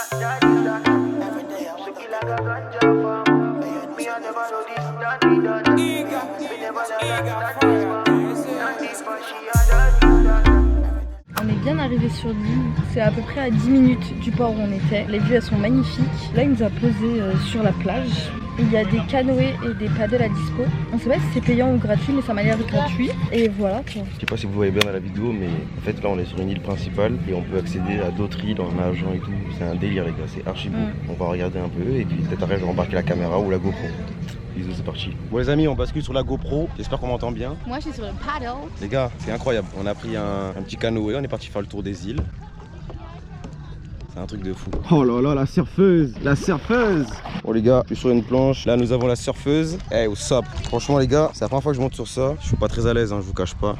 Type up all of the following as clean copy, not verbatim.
On est bien arrivé sur l'île, c'est à peu près à 10 minutes du port où on était. Les vues elles sont magnifiques. Là il nous a posé sur la plage. Il y a des canoës et des paddles à dispo. On sait pas si c'est payant ou gratuit, mais ça m'a l'air gratuit. Et voilà quoi. Je sais pas si vous voyez bien dans la vidéo, mais en fait là on est sur une île principale et on peut accéder à d'autres îles en nageant et tout. C'est un délire les gars, c'est archi beau. On va regarder un peu et puis peut-être après je vais embarquer la caméra ou la GoPro. Bisous, c'est parti. Bon les amis, on bascule sur la GoPro, j'espère qu'on m'entend bien. Moi je suis sur le paddle. Les gars, c'est incroyable, on a pris un petit canoë, on est parti faire le tour des îles. C'est un truc de fou. Oh là là, la surfeuse, la surfeuse. Bon les gars, je suis sur une planche, là nous avons la surfeuse. Hey, what's up? Franchement les gars, c'est la première fois que je monte sur ça. Je suis pas très à l'aise, hein, je vous cache pas.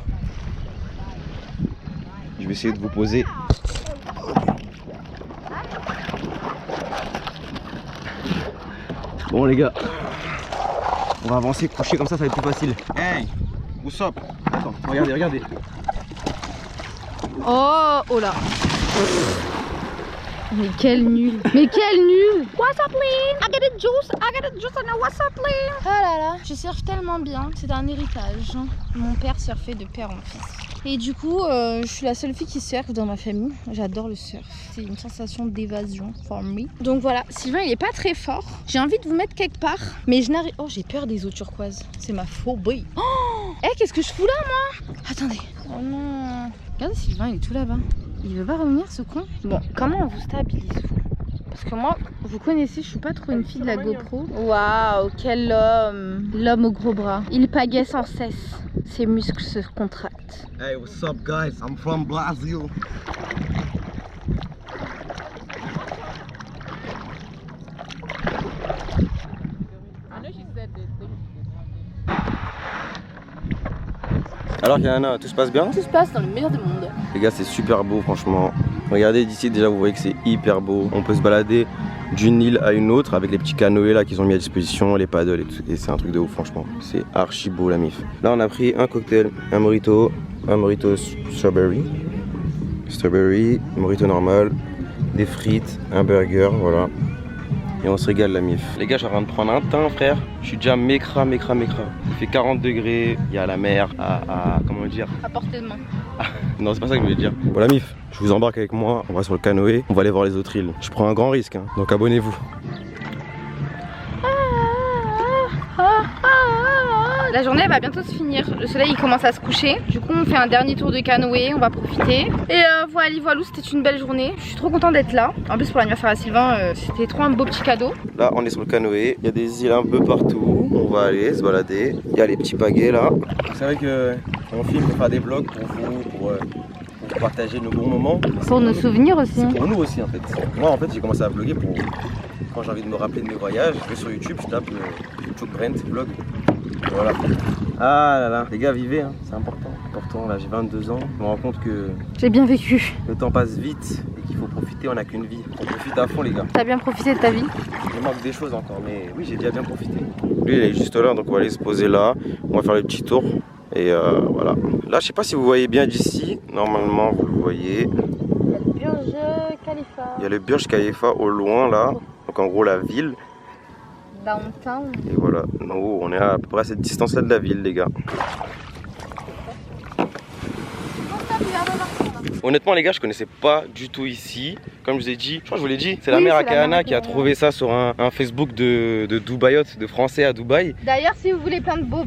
Je vais essayer de vous poser. Bon les gars, on va avancer, coucher comme ça va être plus facile. Hey, what's up? Attends, regardez, regardez. Oh, oh là. Mais quel nul. Mais quel nul. What's up, Lynn? I got a juice and a what's up, Lynn? Ah là là, je surfe tellement bien. C'est un héritage. Mon père surfait de père en fils. Et du coup, je suis la seule fille qui surfe dans ma famille. J'adore le surf. C'est une sensation d'évasion for me. Donc voilà, Sylvain il est pas très fort. J'ai envie de vous mettre quelque part, mais je n'arrive. Oh, j'ai peur des eaux turquoises. C'est ma phobie. Oh, qu'est-ce que je fous là, moi? Attendez. Oh non. Regarde, Sylvain il est tout là-bas. Il veut pas revenir ce con. Bon, comment on vous stabilise vous? Parce que moi, vous connaissez, je suis pas trop une fille de la GoPro. Waouh, quel homme. L'homme au gros bras. Il pagaie sans cesse. Ses muscles se contractent. Hey, what's up guys? I'm from Brazil. Alors Yana, tout se passe bien? Tout se passe dans le meilleur des mondes. Les gars, c'est super beau franchement. Regardez d'ici déjà, vous voyez que c'est hyper beau. On peut se balader d'une île à une autre avec les petits canoës là qu'ils ont mis à disposition, les paddles et tout. Et c'est un truc de ouf franchement. C'est archi beau la mif. Là on a pris un cocktail, un mojito strawberry, mojito normal, des frites, un burger, voilà. Et on se régale la mif. Les gars, je suis en train de prendre un teint frère. Je suis déjà mécra. Il fait 40 degrés, il y a la mer comment dire, À portée de main. non, c'est pas ça que je voulais dire. Bon la mif, je vous embarque avec moi, on va sur le canoë, on va aller voir les autres îles. Je prends un grand risque, hein, donc abonnez-vous. La journée elle va bientôt se finir, le soleil il commence à se coucher. Du coup on fait un dernier tour de canoë, on va profiter. Et voilà, c'était une belle journée. Je suis trop contente d'être là. En plus pour l'anniversaire à Sylvain, c'était trop un beau petit cadeau. Là on est sur le canoë, il y a des îles un peu partout. On va aller se balader. Il y a les petits pagaies là. C'est vrai que on filme pour faire des vlogs pour vous, pour partager nos bons moments. Pour nos souvenirs aussi. C'est pour nous aussi en fait. Moi en fait j'ai commencé à vlogger pour quand j'ai envie de me rappeler de mes voyages. Je vais sur YouTube, je tape YouTube Brent vlog. Voilà. Ah là là, les gars, vivez, hein. C'est important. Là j'ai 22 ans, je me rends compte que j'ai bien vécu. Le temps passe vite et qu'il faut profiter, on n'a qu'une vie. On profite à fond les gars. T'as bien profité de ta vie? Il manque des choses encore, mais oui j'ai déjà bien profité. Lui il est juste là, donc on va aller se poser là. On va faire le petit tour. Et voilà. Là je sais pas si vous voyez bien d'ici. Normalement vous le voyez. Il y a le Burj Khalifa. Il y a le Burj Khalifa au loin là. Donc en gros la ville. Downtown. Et voilà, en haut on est à peu près à cette distance là de la ville les gars. Honnêtement les gars, je connaissais pas du tout ici. Comme je vous ai dit, je crois que je vous l'ai dit, c'est la mère Akayana qui a trouvé ça sur un Facebook de Dubaïot, de Français à Dubaï. D'ailleurs si vous voulez plein de bons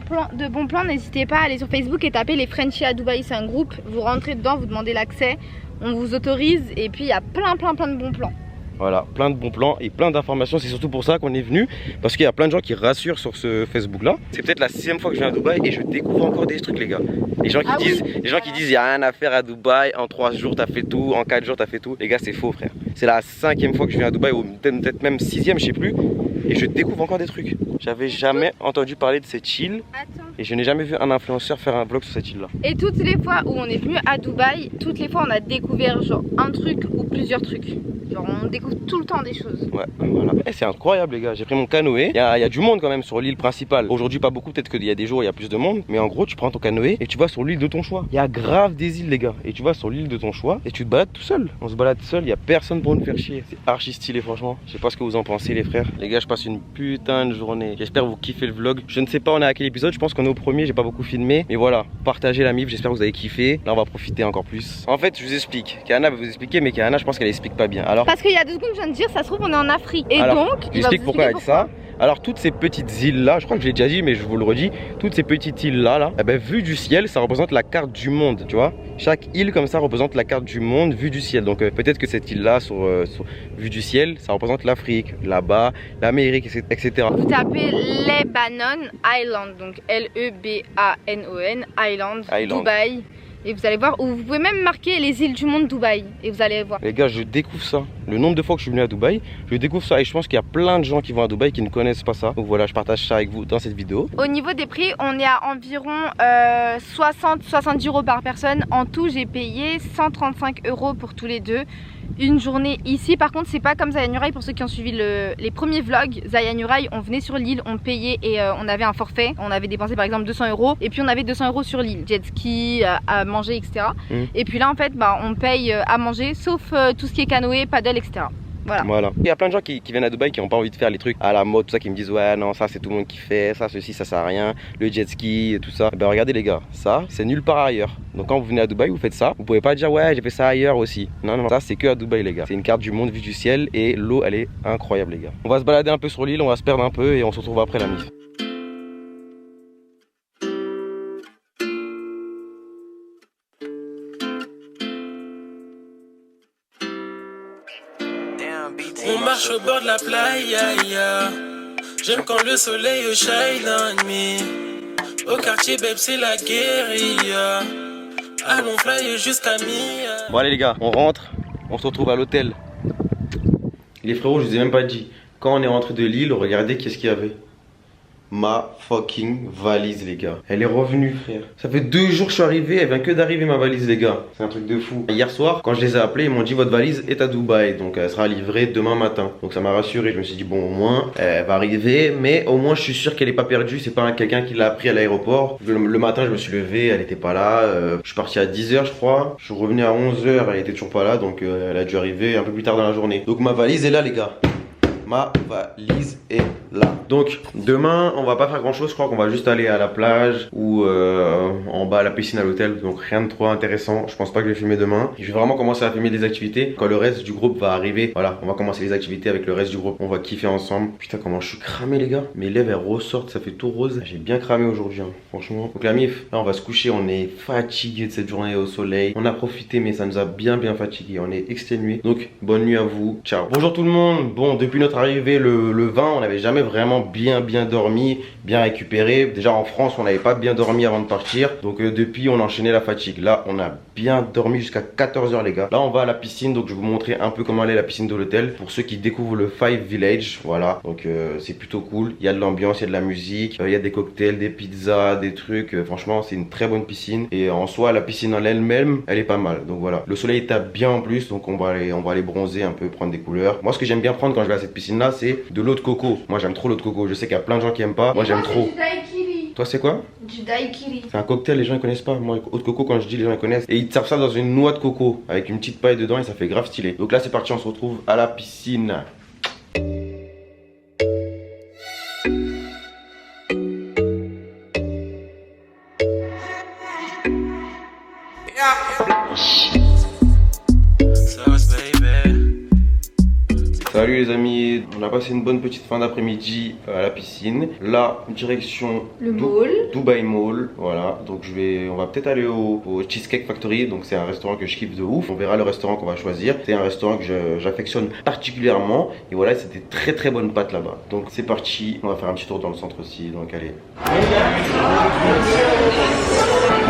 plans, n'hésitez pas à aller sur Facebook et taper les Frenchies à Dubaï. C'est un groupe, vous rentrez dedans, vous demandez l'accès, on vous autorise et puis il y a plein de bons plans. Voilà, plein de bons plans et plein d'informations. C'est surtout pour ça qu'on est venu, parce qu'il y a plein de gens qui rassurent sur ce Facebook là. C'est peut-être la 6e fois que je viens à Dubaï et je découvre encore des trucs les gars. Les gens qui disent il n'y a rien à faire à Dubaï, en 3 jours t'as fait tout, en 4 jours t'as fait tout. Les gars c'est faux frère. C'est la 5e fois que je viens à Dubaï, ou peut-être même 6e, je sais plus. Et je découvre encore des trucs. J'avais jamais entendu parler de cette île. Et je n'ai jamais vu un influenceur faire un vlog sur cette île là. Et toutes les fois où on est venu à Dubaï, toutes les fois on a découvert genre un truc ou plusieurs trucs. Genre on découvre tout le temps des choses. Ouais, voilà. C'est incroyable les gars, j'ai pris mon canoë. Il y a du monde quand même sur l'île principale. Aujourd'hui pas beaucoup, peut-être qu'il y a des jours où il y a plus de monde. Mais en gros tu prends ton canoë et tu vas sur l'île de ton choix. Il y a grave des îles les gars. Et tu vas sur l'île de ton choix et tu te balades tout seul. On se balade seul, il y a personne pour nous faire chier. C'est archi stylé franchement. Je sais pas ce que vous en pensez les frères. Les gars, je passe une putain de journée. J'espère vous kiffez le vlog. Je ne sais pas on est à quel épisode, je pense qu'on est au premier, j'ai pas beaucoup filmé. Mais voilà, partagez la mif, j'espère que vous avez kiffé. Là on va profiter encore plus. En fait je vous explique. Kana va vous expliquer, mais Kana je pense qu'elle explique pas bien. Alors, parce qu'il y a 2 secondes je viens de dire, ça se trouve on est en Afrique. Et alors, donc, je vous explique pourquoi avec ça. Alors toutes ces petites îles là, je crois que je l'ai déjà dit mais je vous le redis, toutes ces petites îles là, eh ben, vue du ciel ça représente la carte du monde, tu vois. Chaque île comme ça représente la carte du monde vue du ciel. Donc peut-être que cette île là sur vue du ciel ça représente l'Afrique, là-bas, l'Amérique, etc. Vous tapez Lebanon Island, donc L-E-B-A-N-O-N Island, Dubaï. Et vous allez voir, ou vous pouvez même marquer les îles du monde Dubaï et vous allez voir. Les gars, je découvre ça. Le nombre de fois que je suis venu à Dubaï, je découvre ça et je pense qu'il y a plein de gens qui vont à Dubaï qui ne connaissent pas ça. Donc voilà, je partage ça avec vous dans cette vidéo. Au niveau des prix, on est à environ 60-70 euros par personne. En tout, j'ai payé 135 euros pour tous les deux. Une journée ici, par contre c'est pas comme Zaya Nuraï. Pour ceux qui ont suivi les premiers vlogs, Zaya Nuraï, on venait sur l'île, on payait et on avait un forfait. On avait dépensé par exemple 200 euros et puis on avait 200 euros sur l'île, jet ski, à manger, etc. Et puis là en fait on paye à manger sauf tout ce qui est canoë, paddle, etc. Voilà. Il y a plein de gens qui viennent à Dubaï qui n'ont pas envie de faire les trucs à la mode, tout ça, qui me disent ouais non ça c'est tout le monde qui fait, ça ceci ça sert à rien, le jet ski et tout ça. Ben regardez les gars, ça c'est nulle part ailleurs. Donc quand vous venez à Dubaï vous faites ça, vous pouvez pas dire ouais j'ai fait ça ailleurs aussi. Non, ça c'est que à Dubaï les gars. C'est une carte du monde vue du ciel et l'eau elle est incroyable les gars. On va se balader un peu sur l'île, on va se perdre un peu et on se retrouve après la mif. On marche au bord de la playa. J'aime quand le soleil shine on me. Au quartier, babe, c'est la guérilla. Allons fly jusqu'à Mia. Bon allez les gars, on rentre, on se retrouve à l'hôtel. Les frérots, je vous ai même pas dit. Quand on est rentré de l'île, regardez qu'est-ce qu'il y avait. Ma fucking valise les gars. Elle est revenue frère. Ça fait 2 jours que je suis arrivé, elle vient que d'arriver ma valise les gars. C'est un truc de fou. Hier soir quand je les ai appelés ils m'ont dit votre valise est à Dubaï. Donc elle sera livrée demain matin. Donc ça m'a rassuré, je me suis dit bon au moins elle va arriver. Mais au moins je suis sûr qu'elle est pas perdue. C'est pas quelqu'un qui l'a appris à l'aéroport. Le matin je me suis levé, elle était pas là. Je suis parti à 10h je crois. Je suis revenu à 11h, elle était toujours pas là. Donc elle a dû arriver un peu plus tard dans la journée. Donc ma valise est là les gars. Ma valise est là. Donc demain on va pas faire grand chose, je crois qu'on va juste aller à la plage ou en bas à la piscine à l'hôtel. Donc rien de trop intéressant, je pense pas que je vais filmer demain. Je vais vraiment commencer à filmer des activités. Quand le reste du groupe va arriver, voilà, on va commencer les activités avec le reste du groupe. On va kiffer ensemble. Putain comment je suis cramé les gars. Mes lèvres elles ressortent, ça fait tout rose. J'ai bien cramé aujourd'hui hein, franchement. Donc la mif, là on va se coucher, on est fatigué de cette journée au soleil. On a profité mais ça nous a bien fatigué. On est exténué. Donc bonne nuit à vous, ciao. Bonjour tout le monde. Bon depuis notre arrivée le 20 on n'avait jamais vraiment bien dormi, bien récupéré. Déjà en France on n'avait pas bien dormi avant de partir. Donc depuis on a enchaîné la fatigue. Là on a bien dormi jusqu'à 14 h les gars. Là on va à la piscine, donc je vais vous montrer un peu comment elle est la piscine de l'hôtel. Pour ceux qui découvrent le Five Village, voilà. Donc c'est plutôt cool. Il y a de l'ambiance, il y a de la musique, il y a des cocktails, des pizzas, des trucs. Franchement c'est une très bonne piscine. Et en soi la piscine en elle-même elle est pas mal. Donc voilà. Le soleil tape bien en plus, donc on va aller bronzer un peu, prendre des couleurs. Moi ce que j'aime bien prendre quand je vais à cette piscine là c'est de l'eau de coco. Moi j'aime trop l'eau de coco. Je sais qu'il y a plein de gens qui aiment pas. Moi j'aime trop. Du daiquiri. Toi c'est quoi? Du daiquiri. C'est un cocktail, les gens ils connaissent pas. Moi eau de coco quand je dis les gens ils connaissent. Et ils te servent ça dans une noix de coco avec une petite paille dedans et ça fait grave stylé. Donc là c'est parti, on se retrouve à la piscine. Salut les amis, on a passé une bonne petite fin d'après-midi à la piscine. Là, direction le mall. Dubai Mall, voilà. Donc on va peut-être aller au Cheesecake Factory. Donc c'est un restaurant que je kiffe de ouf. On verra le restaurant qu'on va choisir. C'est un restaurant que j'affectionne particulièrement. Et voilà, c'était très bonnes pâtes là-bas. Donc c'est parti, on va faire un petit tour dans le centre aussi. Donc allez.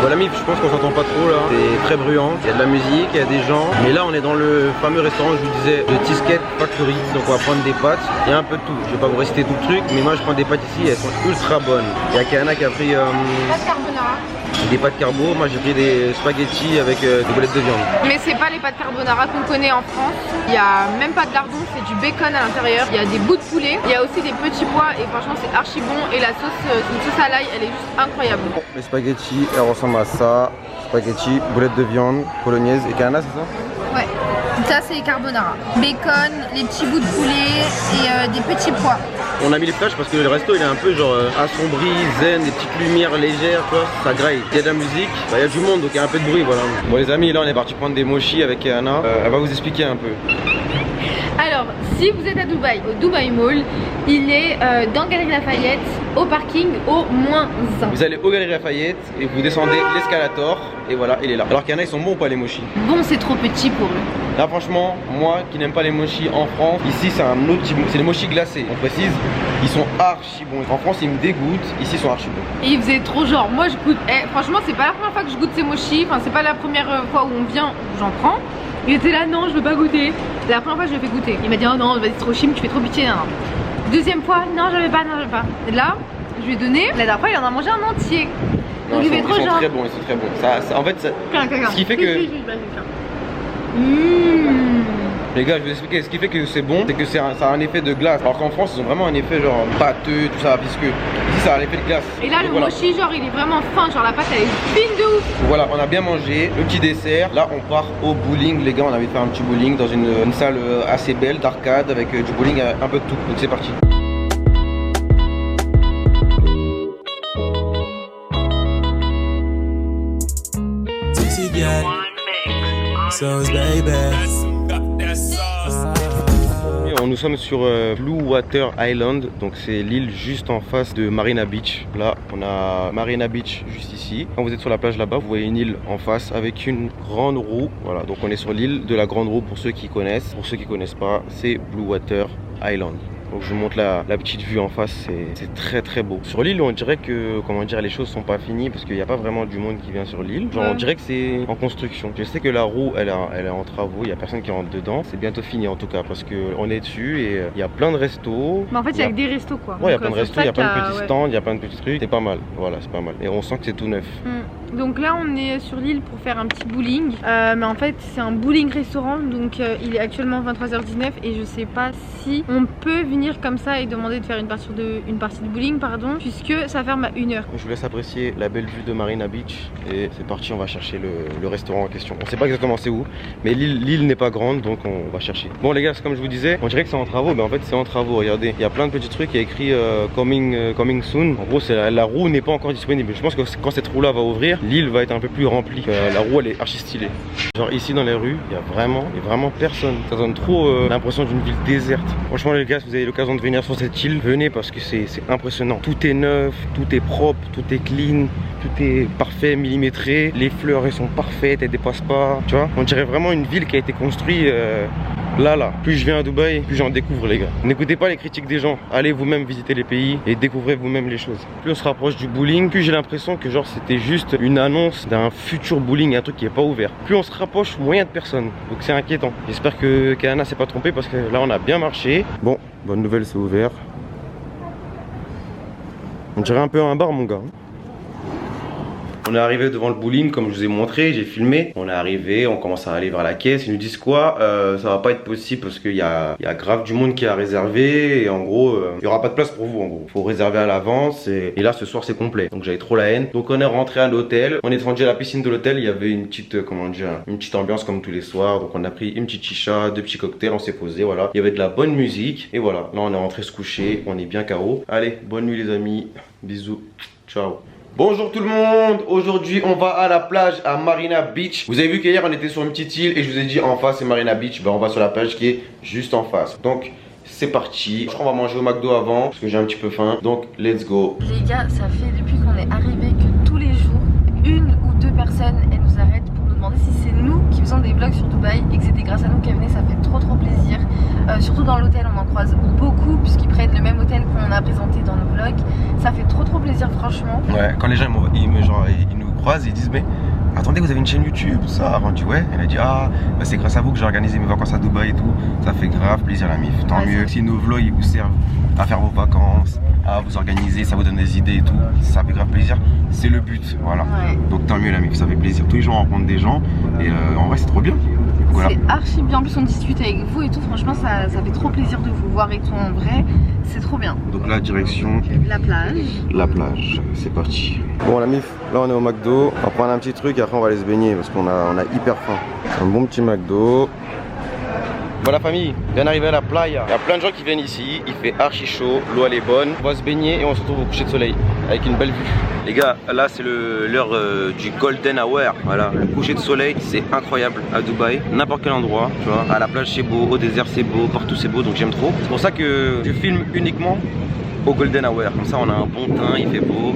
Bon la mif, je pense qu'on s'entend pas trop là. C'est très bruyant, il y a de la musique, il y a des gens. Mais là on est dans le fameux restaurant que je vous disais, le Cheesecake Factory. Donc on va prendre des pâtes, il y a un peu de tout. Je vais pas vous réciter tout le truc, mais moi je prends des pâtes ici, elles sont ultra bonnes. Il y a Kana qui a pris Pâte carbonara. des pâtes carbo. Moi j'ai pris des spaghettis avec des boulettes de viande. Mais c'est pas les pâtes carbonara qu'on connaît en France. Il y a même pas de lardon, c'est du bacon à l'intérieur. Il y a des bouts de poulet. Il y a aussi des petits pois et franchement c'est archi bon. Et la sauce, c'est une sauce à l'ail, elle est juste incroyable. Les spaghettis, elles ressemblent à ça. Spaghettis, boulettes de viande, bolognaise et cana, c'est ça? Ouais. Ça c'est carbonara. Bacon, les petits bouts de poulet et des petits pois. On a mis les flashs parce que le resto il est un peu genre assombri, zen, des petites lumières légères, tu vois, ça graille. Il y a de la musique, il y a du monde donc il y a un peu de bruit, voilà. Bon les amis, là on est parti prendre des mochis avec Anna. Elle va vous expliquer un peu. Alors, si vous êtes à Dubaï, au Dubaï Mall, il est dans Galerie Lafayette, au parking, au -1. Vous allez au Galerie Lafayette et vous descendez l'escalator et voilà, il est là. Alors qu'il y en a, ils sont bons ou pas les mochis? Bon, c'est trop petit pour eux. Là franchement, moi qui n'aime pas les mochis en France, ici c'est un autre type, c'est les mochis glacés, on précise, ils sont archi bons. En France ils me dégoûtent, ici ils sont archi bons. Et il faisait trop genre, moi je goûte, franchement c'est pas la première fois que je goûte ces mochis, enfin c'est pas la première fois où on vient, où j'en prends. Il était là, non je veux pas goûter. La première fois je lui ai fait goûter, il m'a dit oh non vas-y c'est trop chim, tu fais trop pitié. Non. Deuxième fois, non je veux pas, non je veux pas. Et là, je lui ai donné, la dernière fois il en a mangé un entier. Non, donc ils il fait trop genre. très bons, ils sont très bons. Ça, en fait, ce qui fait que... Les gars, je vais vous expliquer. Ce qui fait que c'est bon, c'est que ça a un effet de glace. Alors qu'en France, ils ont vraiment un effet genre pâteux, tout ça, puisque ici, ça a un effet de glace. Et là, donc, le mochi, genre, il est vraiment fin. Genre, la pâte, elle est fine de ouf. Voilà, on a bien mangé. Le petit dessert. Là, on part au bowling. Les gars, on avait fait un petit bowling dans une salle assez belle d'arcade avec du bowling, un peu de tout. Donc, c'est parti. Nous sommes sur Blue Water Island, donc c'est l'île juste en face de Marina Beach. Là on a Marina Beach juste ici. Quand vous êtes sur la plage là-bas, vous voyez une île en face avec une grande roue. Voilà, donc on est sur l'île de la grande roue pour ceux qui connaissent. Pour ceux qui connaissent pas, c'est Blue Water Island. Donc je vous montre la petite vue en face, c'est très très beau. Sur l'île on dirait que, comment dire, les choses sont pas finies parce qu'il n'y a pas vraiment du monde qui vient sur l'île. Genre on dirait que c'est en construction. Je sais que la roue elle est en travaux, il n'y a personne qui rentre dedans. C'est bientôt fini en tout cas parce qu'on est dessus et il y a plein de restos. Mais en fait il y a que des restos quoi. Ouais, il y a plein de restos, il y a plein de petits stands, il y a plein de petits trucs. C'est pas mal, voilà c'est pas mal. Et on sent que c'est tout neuf. Donc là on est sur l'île pour faire un petit bowling. Mais en fait c'est un bowling restaurant. Donc il est actuellement 23h19 et je sais pas si on peut venir comme ça et demander de faire une partie de bowling pardon, puisque ça ferme à 1h. Je vous laisse apprécier la belle vue de Marina Beach et c'est parti, on va chercher le restaurant en question. On sait pas exactement c'est où, mais l'île n'est pas grande donc on va chercher. Bon les gars, comme je vous disais, on dirait que c'est en travaux, mais en fait c'est en travaux. Regardez, il y a plein de petits trucs, il y a écrit coming soon. En gros la roue n'est pas encore disponible. Je pense que quand cette roue là va ouvrir, l'île va être un peu plus remplie. La roue elle est archi stylée. Genre ici dans les rues, il y a vraiment personne. Ça donne trop l'impression d'une ville déserte. Franchement les gars, si vous avez l'occasion de venir sur cette île, venez parce que c'est impressionnant. Tout est neuf, tout est propre, tout est clean, tout est parfait, millimétré. Les fleurs elles sont parfaites, elles dépassent pas. Tu vois, on dirait vraiment une ville qui a été construite là. Plus je viens à Dubaï, plus j'en découvre les gars. N'écoutez pas les critiques des gens, allez vous-même visiter les pays et découvrez vous-même les choses. Plus on se rapproche du bowling, plus j'ai l'impression que genre c'était juste une annonce d'un futur bowling, un truc qui est pas ouvert. Plus on se rapproche, moins il y a de personnes, donc c'est inquiétant. J'espère que Kana s'est pas trompé parce que là on a bien marché. Bon, bonne nouvelle, c'est ouvert. On dirait un peu un bar mon gars. On est arrivé devant le bowling comme je vous ai montré, j'ai filmé. On est arrivé, on commence à aller vers la caisse. Ils nous disent quoi, ça va pas être possible parce qu'il y a grave du monde qui a réservé. Et en gros, il y aura pas de place pour vous en gros. Faut réserver à l'avance et là ce soir c'est complet. Donc j'avais trop la haine. Donc on est rentré à l'hôtel. On est descendu à la piscine de l'hôtel. Il y avait une petite, comment dire, une petite ambiance comme tous les soirs. Donc on a pris une petite chicha, 2 petits cocktails, on s'est posé, voilà. Il y avait de la bonne musique. Et voilà, là on est rentré se coucher. On est bien KO. Allez, bonne nuit les amis. Bisous. Ciao. Bonjour tout le monde, aujourd'hui on va à la plage à Marina Beach. Vous avez vu qu'hier on était sur une petite île et je vous ai dit en face c'est Marina Beach. Ben on va sur la plage qui est juste en face. Donc c'est parti. Je crois qu'on va manger au McDo avant parce que j'ai un petit peu faim. Donc let's go. Les gars, ça fait depuis qu'on est arrivé que tous les jours, 1 ou 2 personnes elles nous arrêtent pour nous demander si c'est nous qui faisons des vlogs sur Dubaï et que c'était grâce à nous qu'elles venaient. Ça fait trop plaisir. Surtout dans l'hôtel on en croise beaucoup puisqu'ils prennent le même hôtel qu'on a présenté dans nos vlogs. Ça fait trop plaisir franchement. Ouais, quand les gens ils nous croisent, ils disent mais attendez, vous avez une chaîne YouTube ça. On dit ouais, elle a dit ah bah c'est grâce à vous que j'ai organisé mes vacances à Dubaï et tout. Ça fait grave plaisir la mif, tant mieux. Si nos vlogs ils vous servent à faire vos vacances, à vous organiser, ça vous donne des idées et tout. Ça fait grave plaisir. C'est le but, voilà. Ouais. Donc tant mieux la meuf, ça fait plaisir. Tous les jours on rencontre des gens et en vrai c'est trop bien. Voilà. C'est archi bien, en plus on discute avec vous et tout, franchement ça fait trop plaisir de vous voir et tout en vrai, c'est trop bien. Donc là direction la plage. La plage, c'est parti. Bon la mif, là on est au McDo, on va prendre un petit truc et après on va aller se baigner parce qu'on a hyper faim. Un bon petit McDo. Voilà famille, on vient d'arriver à la playa. Il y a plein de gens qui viennent ici, il fait archi chaud, l'eau elle est bonne. On va se baigner et on se retrouve au coucher de soleil avec une belle vue. Les gars, là c'est l'heure du golden hour. Voilà, le coucher de soleil c'est incroyable à Dubaï. N'importe quel endroit, tu vois. À la plage c'est beau, au désert c'est beau, partout c'est beau, donc j'aime trop. C'est pour ça que je filme uniquement au golden hour. Comme ça on a un bon teint, il fait beau.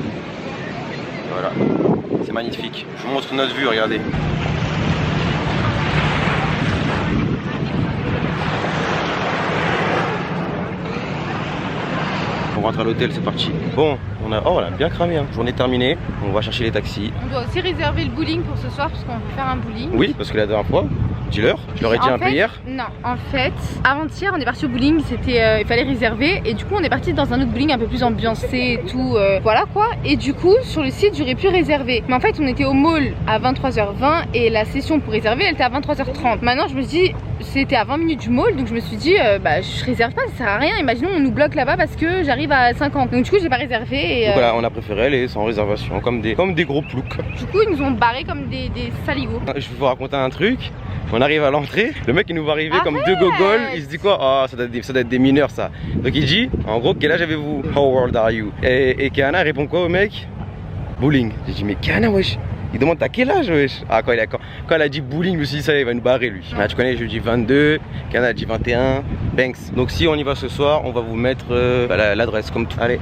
Voilà, c'est magnifique. Je vous montre notre vue, regardez. On rentre à l'hôtel, c'est parti. Bon, on a bien cramé, hein. Journée terminée, on va chercher les taxis. On doit aussi réserver le bowling pour ce soir parce qu'on veut faire un bowling. Oui, parce que la dernière fois, dis-leur, je leur ai dit un peu hier. Non, en fait, avant-hier on est parti au bowling, il fallait réserver et du coup on est parti dans un autre bowling un peu plus ambiancé et tout, voilà quoi. Et du coup sur le site j'aurais pu réserver. Mais en fait on était au mall à 23h20 et la session pour réserver elle était à 23h30. Maintenant je me suis dit, c'était à 20 minutes du mall, donc je me suis dit bah je réserve pas, ça sert à rien. Imaginons on nous bloque là-bas parce que j'arrive à 50. Donc du coup j'ai pas réservé et donc voilà, on a préféré aller sans réservation, comme des gros ploucs. Du coup ils nous ont barrés comme des saligots. Je vais vous raconter un truc. On arrive à l'entrée, le mec il nous voit arriver comme deux gogoles, il se dit quoi? Ah, ça doit être des mineurs ça. Donc il dit, en gros, quel âge avez-vous? How old are you? Et Keana répond quoi au mec? Bowling. J'ai dit mais Keana wesh, il demande t'as quel âge wesh? Ah quand elle a dit bowling, je me suis dit ça il va nous barrer lui. Ah, tu connais, je lui dis 22, Keana a dit 21, Banks. Donc si on y va ce soir, on va vous mettre l'adresse comme tout. Allez,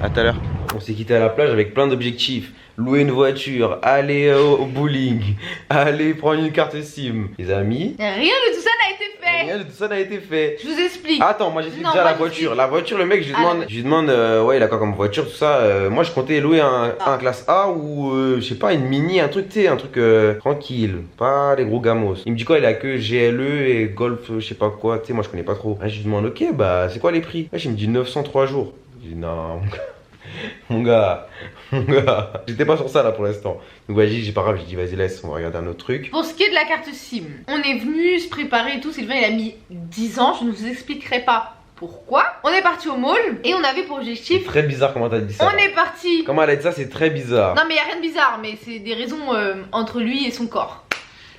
à tout à l'heure. On s'est quitté à la plage avec plein d'objectifs. Louer une voiture, aller au bowling, aller prendre une carte SIM. Les amis, rien de tout ça n'a été fait. Rien de tout ça n'a été fait. Je vous explique. Attends, moi j'explique déjà la voiture. La voiture, le mec, je lui demande ouais, il a quoi comme voiture, tout ça. Moi je comptais louer un classe A ou je sais pas, une mini, un truc, tu sais, un truc tranquille, pas les gros gamos. Il me dit quoi, il a que GLE et Golf, je sais pas quoi, tu sais, moi je connais pas trop. Je lui demande, ok, bah c'est quoi les prix? Il me dit 903 jours. Je dis non. Mon gars, j'étais pas sur ça là pour l'instant. Donc vas-y, j'ai pas grave, j'ai dit vas-y laisse, on va regarder un autre truc. Pour ce qui est de la carte SIM, on est venu se préparer et tout, Sylvain il a mis 10 ans, je ne vous expliquerai pas pourquoi. On est parti au mall et on avait pour objectif... C'est très bizarre comment t'as dit ça. On est parti... Comment elle a dit ça, c'est très bizarre. Non mais y a rien de bizarre, mais c'est des raisons entre lui et son corps.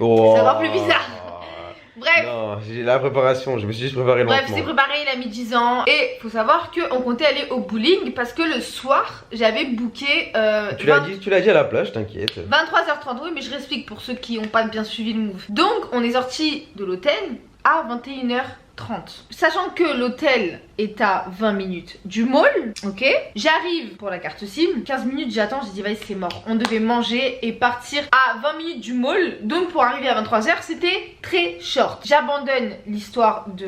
Oh. C'est encore plus bizarre. Bref. Non, j'ai la préparation, je me suis juste préparé lentement. Bref, c'est préparé, il a mis 10 ans. Et faut savoir qu'on comptait aller au bowling parce que le soir, j'avais booké. Tu l'as dit à la plage, t'inquiète. 23h30, oui, mais je réexplique pour ceux qui n'ont pas bien suivi le move. Donc, on est sorti de l'hôtel à 21h30. Sachant que l'hôtel est à 20 minutes du mall, ok. J'arrive pour la carte SIM, 15 minutes j'attends, j'ai dit vas-y c'est mort. On devait manger et partir à 20 minutes du mall, donc pour arriver à 23h c'était très short. J'abandonne l'histoire de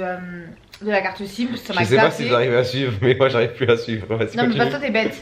la carte SIM, ça m'a Je sais pas si j'arrive à suivre, mais moi j'arrive plus à suivre. Non mais pas toi t'es bête.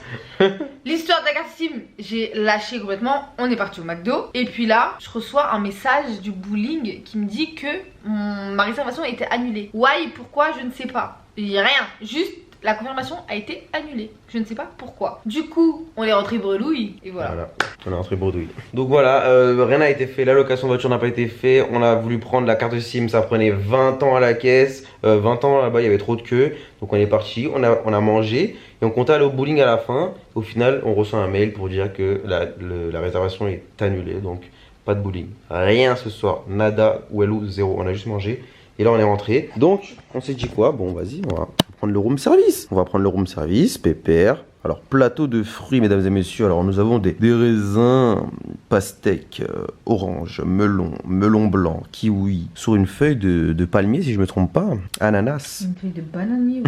L'histoire de la carte SIM, j'ai lâché complètement. On est parti au McDo et puis là, je reçois un message du bowling qui me dit que ma réservation a été annulée. Why? Pourquoi? Je ne sais pas. Il n'y a rien, juste la confirmation a été annulée. Je ne sais pas pourquoi. Du coup, on est rentré bredouille et voilà. On est rentré bredouille. Donc voilà, rien n'a été fait. La location de voiture n'a pas été fait. On a voulu prendre la carte SIM, ça prenait 20 ans à la caisse. 20 ans là-bas, il y avait trop de queue. Donc on est parti, on a mangé et on comptait aller au bowling à la fin. Au final, on reçoit un mail pour dire que la réservation est annulée. Donc pas de bowling. Rien ce soir. Nada ou hello, zéro. On a juste mangé. Et là on est rentré. Donc on s'est dit quoi? Bon vas-y, on va prendre le room service. On va prendre le room service, pépère. Alors plateau de fruits mesdames et messieurs. Alors nous avons des raisins, pastèques, orange, melon blanc, kiwi. Sur une feuille de palmier si je me trompe pas. Ananas. Une feuille de bananier.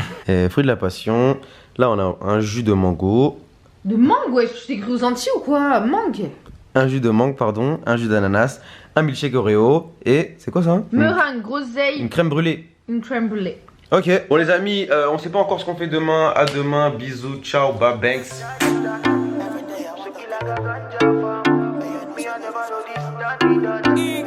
Fruits de la passion. Là on a un jus de mango. De mangue? Ouais, tu t'es cru aux Antilles ou quoi? Mangue. Un jus de mangue pardon. Un jus d'ananas. Un milkshake Oreo et c'est quoi ça? Meringue, groseille. Une crème brûlée. Une crème brûlée. Ok, bon les amis, on sait pas encore ce qu'on fait demain. À demain, bisous, ciao, bye, Banks. Yeah.